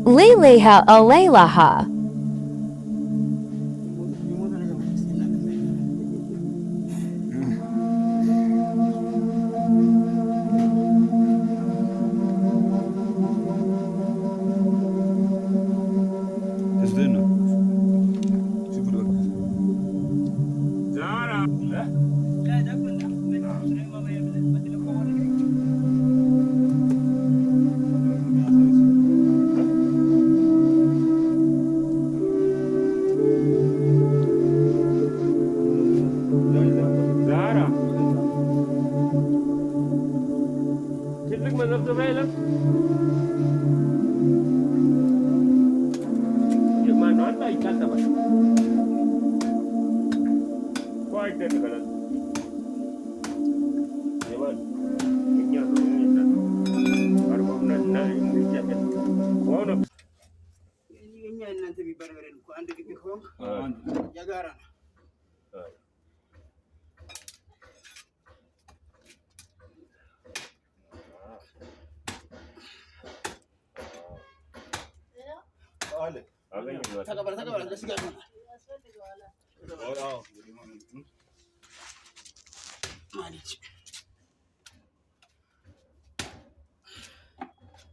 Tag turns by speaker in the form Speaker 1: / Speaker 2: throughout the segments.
Speaker 1: Lileha alaylaha.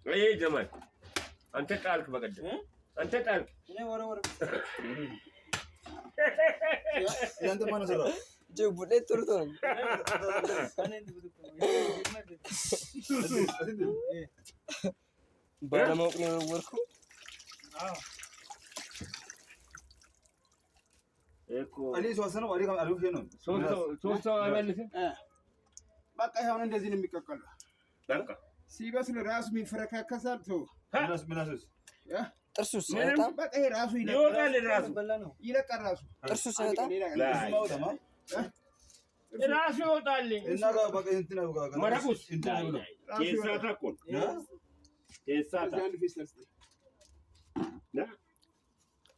Speaker 2: ايه جمال انت تعرف بقدر انت تعرف
Speaker 3: انا ورا انت ما نزرع جو بده ترتون ባለማወቅ ነው የወረወርከው
Speaker 2: እኮ
Speaker 3: አሊ ሶስት ነው አሊ አሪፍ ነው
Speaker 2: ሶስት አይመልስም
Speaker 3: በቃ ይሁን እንደዚህ ነው የሚቀቀለው
Speaker 2: በቃ
Speaker 3: ሲበስል ራሱ የሚፈረካከሳል ተው ምናስስ ጥርሱስ በቃ ይሄ ራሱ
Speaker 2: ይወጣል ራሱ
Speaker 3: ይለቃል ራሱ ጥርሱስ ይወጣል
Speaker 2: ራሱ ይወጣል
Speaker 3: እና በቃ እንትን ነው
Speaker 2: መረቁስ እንትን ነው ኬሳታ እኮ ኬሳታ
Speaker 3: አንድ ፌስታል
Speaker 2: ና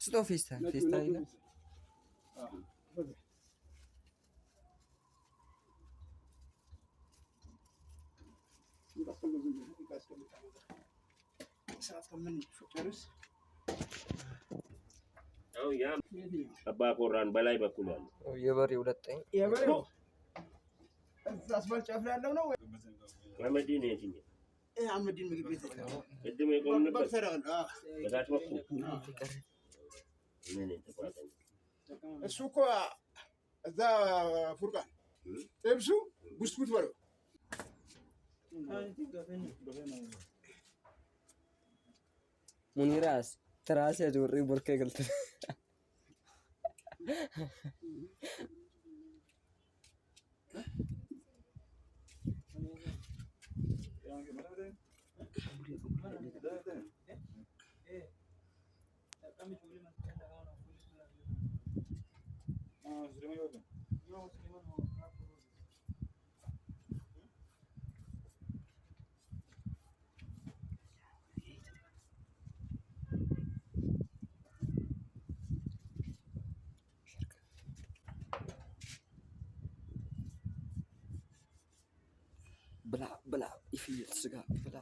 Speaker 4: ስቶ ፌስታል ይላል
Speaker 2: አባ ቆራን በላይ በኩል ያለው
Speaker 4: የበሬ ሁለተኛ
Speaker 3: የበሬው አስፋልት ጫፍ ላይ ያለው ነው
Speaker 2: አመዲን የትኛው
Speaker 3: አመዲን ምግብ ቤት
Speaker 2: ቅድም የቆምንበት
Speaker 3: በሰራው
Speaker 2: በታች በኩል ምን ተቋጣኝ
Speaker 3: እሱ እኮ እዛ ፉርቃን ጥብሱ ብስኩት በለው
Speaker 4: ሙኒራስ ትራስ ያጆሪ ቦርከ ገልተ ብላ ይፍየል ስጋ ብላ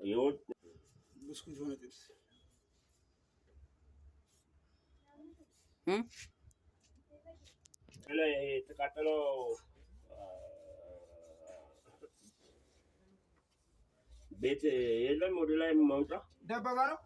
Speaker 2: ይወጥ
Speaker 3: ብስኩት ሆነ ጥብስ
Speaker 2: ላይ የተቃጠለው ቤት የለም ወደ ላይ ማውጣ
Speaker 3: ደበባ ነው